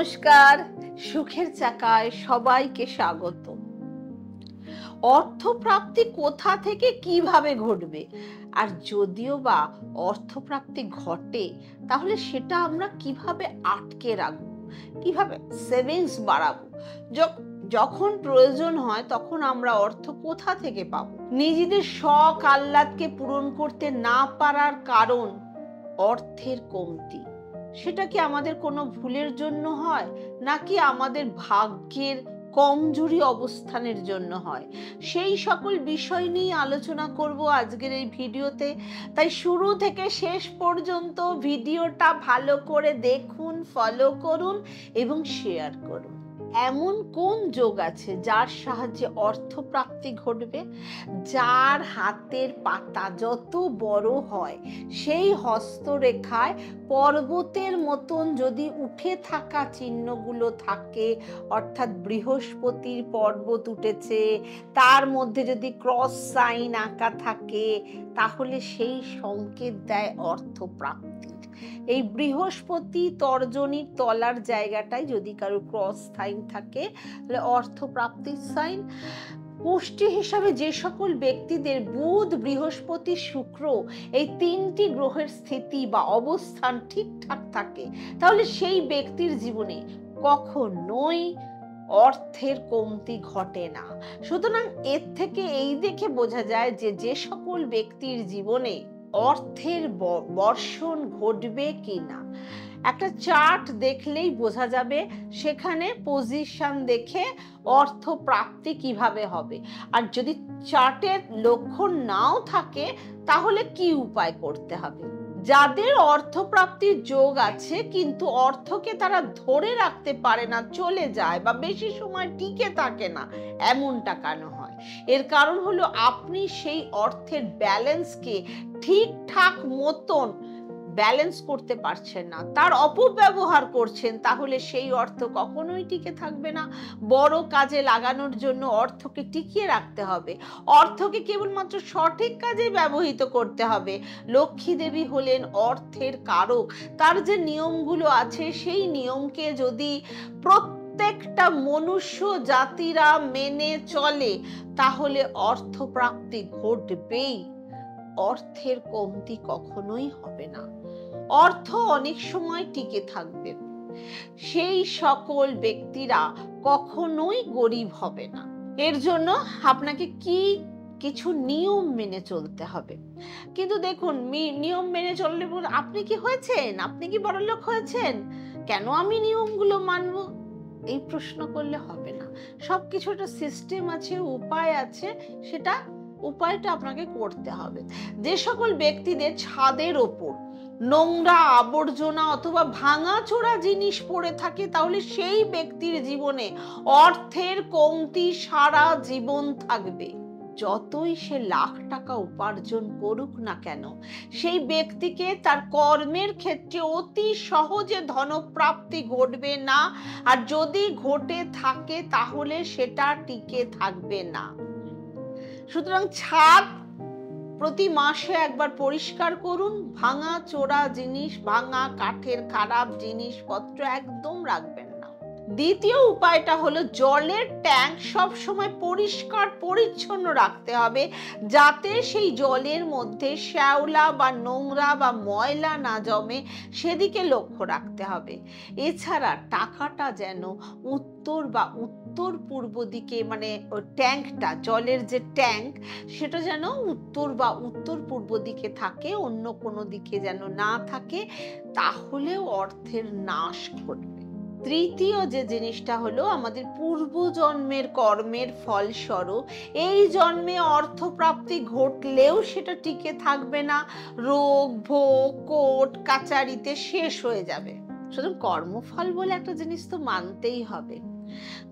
নমস্কার, সুখের চাকায় সবাইকে স্বাগত। অর্থপ্রাপ্তি কোথা থেকে কিভাবে ঘটবে, আর যদিও বা অর্থপ্রাপ্তি ঘটে তাহলে সেটা আমরা কিভাবে আটকে রাখবো, কিভাবে সেভিংস বাড়াবো, যখন প্রয়োজন হয় তখন আমরা অর্থ কোথা থেকে পাবো। নিজেদের শখ আহ্লাদকে পূরণ করতে না পারার কারণ অর্থের কমতি। সেটা কি আমাদের কোনো ভুলের জন্য হয়, নাকি আমাদের ভাগ্যের কমজোরি অবস্থানের জন্য হয়? সেই সকল বিষয় নিয়ে আলোচনা করব আজকের এই ভিডিওতে। তাই শুরু থেকে শেষ পর্যন্ত ভিডিওটা ভালো করে দেখুন, ফলো করুন এবং শেয়ার করুন। এমন কোন যোগ আছে যার সাহায্যে অর্থপ্রাপ্তি ঘটবে? যার হাতের পাতা যত বড় হয় সেই হস্তরেখায় পর্বতের মতন যদি উঠে থাকা চিহ্নগুলো থাকে, অর্থাৎ বৃহস্পতির পর্বত উঠেছে, তার মধ্যে যদি ক্রস সাইন আঁকা থাকে, তাহলে সেই সংকেত দেয় অর্থপ্রাপ্তির। এই বৃহস্পতি তর্জনীর তলার জায়গাটায় যদি কারো ক্রস সাইন থাকে তাহলে অর্থপ্রাপ্তির সাইন। পুষ্টি হিসাবে যে সকল ব্যক্তিদের বুধ, বৃহস্পতি, শুক্র এই তিনটি গ্রহের স্থিতি বা অবস্থান ঠিকঠাক থাকে, তাহলে সেই ব্যক্তির জীবনে কখনোই অর্থের কমতি ঘটে না। সুতরাং এর থেকে এই দেখে বোঝা যায় যে যে সকল ব্যক্তির জীবনে অর্থের বর্ষণ ঘটবে কিনা। একটা চার্ট দেখলেই বোঝা যাবে সেখানে পজিশন দেখে অর্থ প্রাপ্তি কিভাবে হবে। আর যদি চার্টের লক্ষণ নাও থাকে তাহলে কি উপায় করতে হবে। যাদের অর্থপ্রাপ্তির যোগ আছে কিন্তু অর্থকে তারা ধরে রাখতে পারে না, চলে যায় বা বেশি সময় টিকে থাকে না, এমনটা কেন হয়? এর কারণ হলো আপনি সেই অর্থের ব্যালেন্সকে ঠিকঠাক মতন ব্যালেন্স করতে পারছেন না, তার অপব্যবহার করছেন। তাহলে সেই অর্থ কখনোই টিকে থাকবে না। বড় কাজে লাগানোর জন্য অর্থকে টিকিয়ে রাখতে হবে, অর্থকে কেবলমাত্র সঠিক কাজে ব্যবহৃত করতে হবে। লক্ষ্মী দেবী হলেন অর্থের কারক, তার যে নিয়মগুলো আছে সেই নিয়মকে যদি প্রত্যেকটা মনুষ্য জাতিরা মেনে চলে তাহলে অর্থপ্রাপ্তি ঘটবেই, অর্থের কমতি কখনোই হবে না, অর্থ অনেক সময় টিকে থাকবে। সেই সকল ব্যক্তিরা কখনোই গরিব হবে না। এর জন্য আপনাকে কিছু নিয়ম মেনে চলতে হবে। কিন্তু দেখুন, নিয়ম মেনে চললে আপনি কি হয়েছেন, আপনি কি বড়লোক হয়েছেন, কেন আমি নিয়মগুলো মানব, এই প্রশ্ন করলে হবে না। সবকিছু একটা সিস্টেম আছে, উপায় আছে, সেটা উপায়টা আপনাকে করতে হবে। যে সকল ব্যক্তিদের ছাদের ওপর নোংরা আবর্জনা অথবা ভাঙাচোরা জিনিস পড়ে থাকে, তাহলে সেই ব্যক্তির জীবনে অর্থের কমতি সারা জীবন থাকবে। যতই সে লাখ টাকা উপার্জন করুক না কেন, সেই ব্যক্তিকে তার কর্মের ক্ষেত্রে অতি সহজে ধনপ্রাপ্তি ঘটবে না, আর যদি ঘটে থাকে তাহলে সেটা টিকে থাকবে না। সুতরাং ছাদ প্রতি মাসে একবার পরিষ্কার করুন। ভাঙা চোরা জিনিস, ভাঙা কাঠের খারাপ জিনিসপত্র একদম রাখবেন না। দ্বিতীয় উপায়টা হলো জলের ট্যাঙ্ক সব সময় পরিষ্কার পরিচ্ছন্ন রাখতে হবে, যাতে সেই জলের মধ্যে শ্যাওলা বা নোংরা বা ময়লা না জমে, সেদিকে লক্ষ্য রাখতে হবে। এছাড়া টাকাটা যেন উত্তর বা উত্তর পূর্ব দিকে, মানে ট্যাঙ্কটা, জলের যে ট্যাঙ্ক, সেটা যেন উত্তর বা উত্তর পূর্ব দিকে থাকে, অন্য কোনো দিকে যেন না থাকে, তাহলেও অর্থের নাশ ঘটবে। তৃতীয় যে জিনিসটা হলো আমাদের পূর্বজন্মের কর্মের ফলস্বরূপ এই জন্মে অর্থপ্রাপ্তি ঘটলেও সেটা টিকে থাকবে না, রোগ ভোগ কোর্ট কাচারিতে শেষ হয়ে যাবে। শুধু কর্মফল বলে একটা জিনিস তো মানতেই হবে।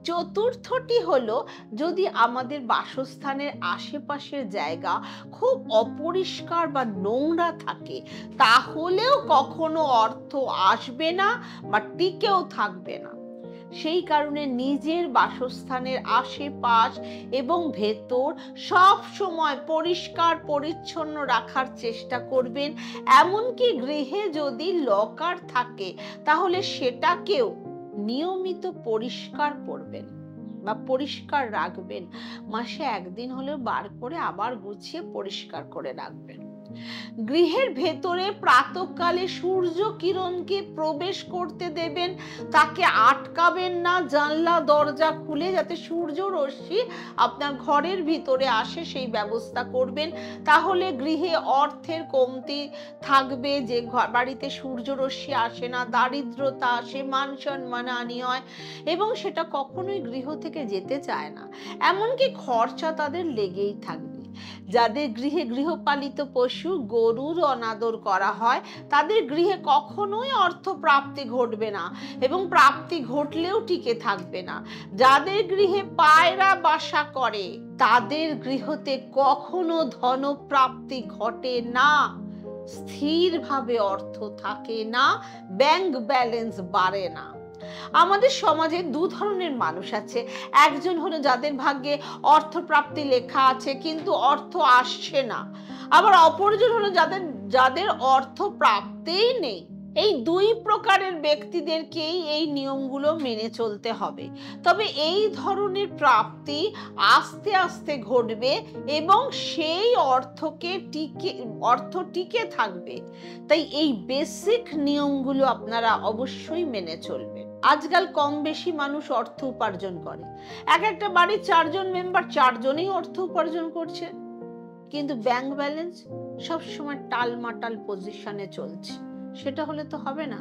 চতুর্থটি হলো, যদি আমাদের বাসস্থানের আশেপাশের জায়গা খুব অপরিষ্কার বা নোংরা থাকে, তাহলেও কখনো অর্থ আসবে না বা টিকেও থাকবে না। সেই কারণে নিজের বাসস্থানের আশেপাশ এবং ভেতর সব সময় পরিষ্কার পরিচ্ছন্ন রাখার চেষ্টা করবেন। এমনকি গৃহে যদি লকার থাকে তাহলে সেটাকেও নিয়মিত পরিষ্কার করবেন বা পরিষ্কার রাখবেন। মাসে একদিন হলেও বার করে আবার গুছিয়ে পরিষ্কার করে রাখবেন। গৃহের ভেতরে প্রাতঃকালে সূর্য কিরণকে প্রবেশ করতে দেবেন, তাকে আটকাবেন না। জানলা দরজা খুলে যাতে সূর্য রশ্মি আপনার ঘরের ভিতরে আসে সেই ব্যবস্থা করবেন। তাহলে গৃহে অর্থের কমতি থাকবে, যে বাড়িতে সূর্য রশ্মি আসে না, দারিদ্রতা আসে, মান সম্মানহানি হয় এবং সেটা কখনোই গৃহ থেকে যেতে চায় না। এমনকি খরচা তাদের লেগেই থাকবে। যাদের গৃহে গৃহপালিত পশু গরুর অনাদর করা হয়, তাদের গৃহে কখনোই অর্থ প্রাপ্তি ঘটবে না এবং প্রাপ্তি ঘটলেও টিকে থাকবে না। যাদের গৃহে পায়রা বাসা করে, তাদের গৃহতে কখনো ধনপ্রাপ্তি ঘটে না, স্থিরভাবে অর্থ থাকে না, ব্যাংক ব্যালেন্স বাড়ে না। আমাদের সমাজে দু ধরনের মানুষ আছে। একজন হলো যাদের ভাগ্যে অর্থপ্রাপ্তি লেখা আছে কিন্তু অর্থ আসছে না। আবার অপরজন হলো যাদের অর্থ প্রাপ্তিই নেই। এই দুই প্রকারের ব্যক্তিদেরকেই এই নিয়মগুলো মেনে চলতে হবে। তবে এই ধরনের প্রাপ্তি আস্তে আস্তে ঘটবে এবং সেই অর্থ টিকে থাকবে। তাই এই বেসিক নিয়মগুলো আপনারা অবশ্যই মেনে চলবেন। আজকাল কম বেশি মানুষ অর্থ উপার্জন করে। একটা বাড়ির 4 জন মেম্বার 4 জনেই অর্থ উপার্জন করছে, কিন্তু ব্যাংক ব্যালেন্স সবসময় টালমাটাল পজিশনে চলছে। সেটা হলে তো হবে না।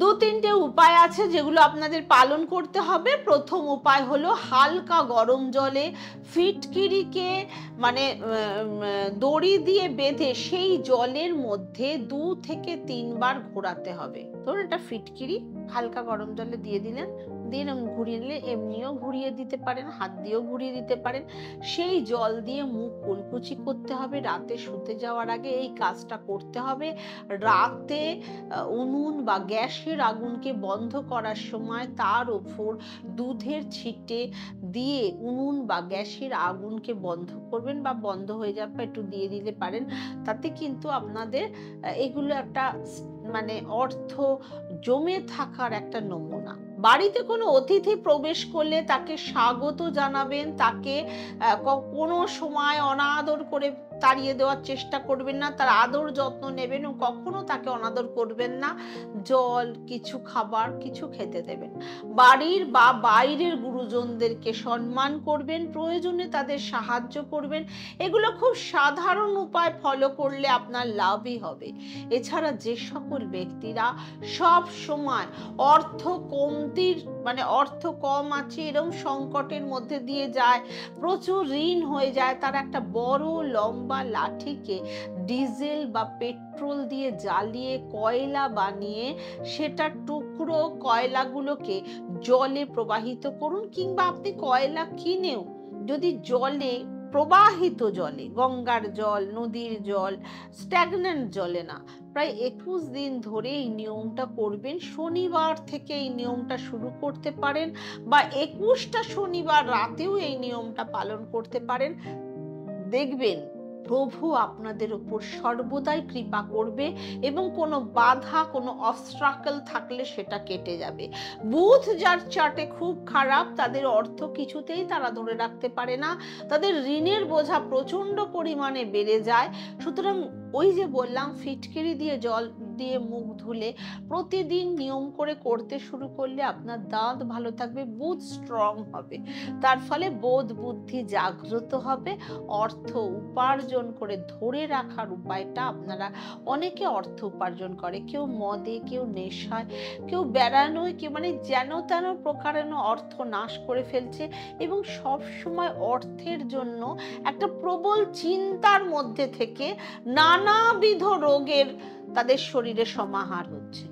2-3টে উপায় আছে যেগুলো আপনাদের পালন করতে হবে। প্রথম উপায় হলো হালকা গরম জলে ফিটকিরিকে দড়ি দিয়ে বেঁধে সেই জলের মধ্যে 2 থেকে 3 বার ঘোরাতে হবে। ধরুন এটা ফিটকিরি হালকা গরম জলে দিয়ে দিলেন, ঘুরিয়ে নিলে এমনিও ঘুরিয়ে দিতে পারেন, হাত দিয়েও ঘুরিয়ে দিতে পারেন। সেই জল দিয়ে মুখ কুলকুচি করতে হবে। রাতে শুতে যাওয়ার আগে এই কাজটা করতে হবে। রাতে উনুন বা গ্যাসের আগুনকে বন্ধ করার সময় তার উপর দুধের ছিটে দিয়ে উনুন বা গ্যাসের আগুনকে বন্ধ করবেন, বা বন্ধ হয়ে যাবে একটু দিয়ে দিতে পারেন। তাতে কিন্তু আপনাদের এগুলো একটা অর্থ জমে থাকার একটা নমুনা। বাড়িতে কোনো অতিথি প্রবেশ করলে তাকে স্বাগত জানাবেন, তাকে কোনো সময় অনাদর করে তাড়িয়ে দেওয়ার চেষ্টা করবেন না, তার আদর যত্ন নেবেন ও কখনো তাকে অনাদর করবেন না। জল, কিছু খাবার কিছু খেতে দেবেন। বাড়ির বা বাইরের গুরুজনদেরকে সম্মান করবেন, প্রয়োজনে তাদের সাহায্য করবেন। এগুলো খুব সাধারণ উপায় ফলো করলে আপনার লাভই হবে। এছাড়া যে সকল ব্যক্তিরা সব সময় অর্থ কম আছে এরকম সংকটের মধ্যে দিয়ে যায়, প্রচুর ঋণ হয়ে যায়, তার একটা বড় লম্বা লাঠিকে ডিজেল বা পেট্রোল দিয়ে জ্বালিয়ে কয়লা বানিয়ে সেটা টুকরো কয়লাগুলোকে জলে প্রবাহিত করুন, কিংবা আপনি কয়লা কিনেও যদি প্রবাহিত জলে, গঙ্গার জল, নদীর জল, স্ট্যাগন্যান্ট জলে না, প্রায় 21 দিন ধরে এই নিয়মটা করবেন। শনিবার থেকে এই নিয়মটা শুরু করতে পারেন, বা 21টা শনিবার রাতেও এই নিয়মটা পালন করতে পারেন। দেখবেন প্রভু আপনাদের উপর সর্বদাই কৃপা করবে এবং কোনো বাধা, কোনো অবস্ট্রাকল থাকলে সেটা কেটে যাবে। বুধ যার চার্টে খুব খারাপ, তাদের অর্থ কিছুতেই তারা ধরে রাখতে পারে না, তাদের ঋণের বোঝা প্রচন্ড পরিমাণে বেড়ে যায়। সুতরাং ওই যে বললাম, ফিটকিরি দিয়ে জল দিয়ে মুখ ধুলে প্রতিদিন নিয়ম করে করতে শুরু করলে আপনার দাঁত ভালো থাকবে, বুধ স্ট্রং হবে, তার ফলে বোধ বুদ্ধি জাগ্রত হবে। অর্থ উপার্জন করে ধরে রাখার উপায়টা আপনারা, অনেকে অর্থ উপার্জন করে, কেউ মদে, কেউ নেশায়, কেউ বেড়ানোয়, কেউ যেন তেন প্রকারে অর্থ নাশ করে ফেলছে এবং সব সময় অর্থের জন্য একটা প্রবল চিন্তার মধ্যে থেকে নানাবিধ রোগের তাদের শরীরে সমাহার হচ্ছে।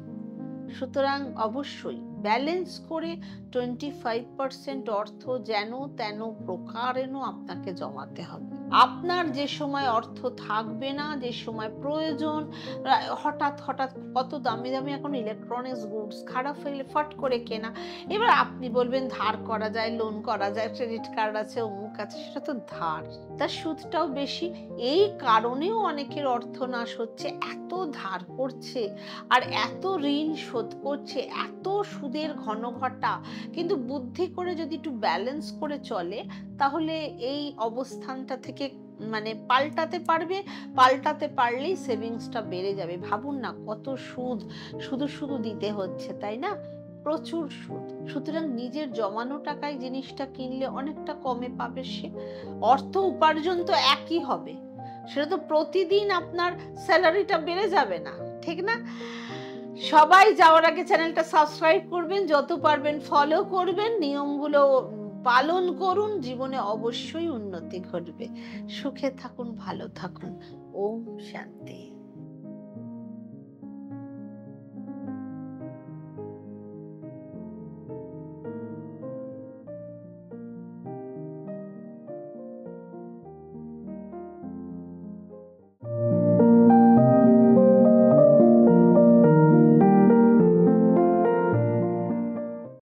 সুতরাং অবশ্যই ব্যালেন্স করে 25% অর্থ যেন তেন প্রকারেণ আপনাকে জমাতে হবে। আপনার যে সময় অর্থ থাকবে না, যে সময় প্রয়োজন, হঠাৎ হঠাৎ কত দামি দামি এখন ইলেকট্রনিক্স গুডস খারাপ হলে ফট করে কেনা। এবার আপনি বলবেন ধার করা যায়, লোন করা যায়, ক্রেডিট কার্ড আছে, অমুক আছে, সেটা তো ধার, তার সুদটাও বেশি। এই কারণেও অনেকের অর্থনাশ হচ্ছে, এত ধার করছে আর এত ঋণ শোধ করছে, এত সুদের ঘনঘটা। কিন্তু বুদ্ধি করে যদি একটু ব্যালেন্স করে চলে, তাহলে এই অবস্থানটা থেকে মানে পাল্টাতে পারবে। পাল্টাতে পারলেই সেভিংসটা বেড়ে যাবে। ভাবুন না কত সুদ শুধু শুধু দিতে হচ্ছে, তাই না? প্রচুর সুদ। সুতরাং নিজের জমানো টাকায় জিনিসটা কিনলে অনেকটা কমে পাবে সে। অর্থ উপার্জন তো একই হবে, সেটা তো প্রতিদিন আপনার স্যালারিটা বেড়ে যাবে না, ঠিক না? সবাই যাওয়ার আগে চ্যানেলটা সাবস্ক্রাইব করবেন, যত পারবেন ফলো করবেন, নিয়মগুলো পালন করুন, জীবনে অবশ্যই উন্নতি ঘটবে। সুখে থাকুন, ভালো থাকুন। ওম শান্তি।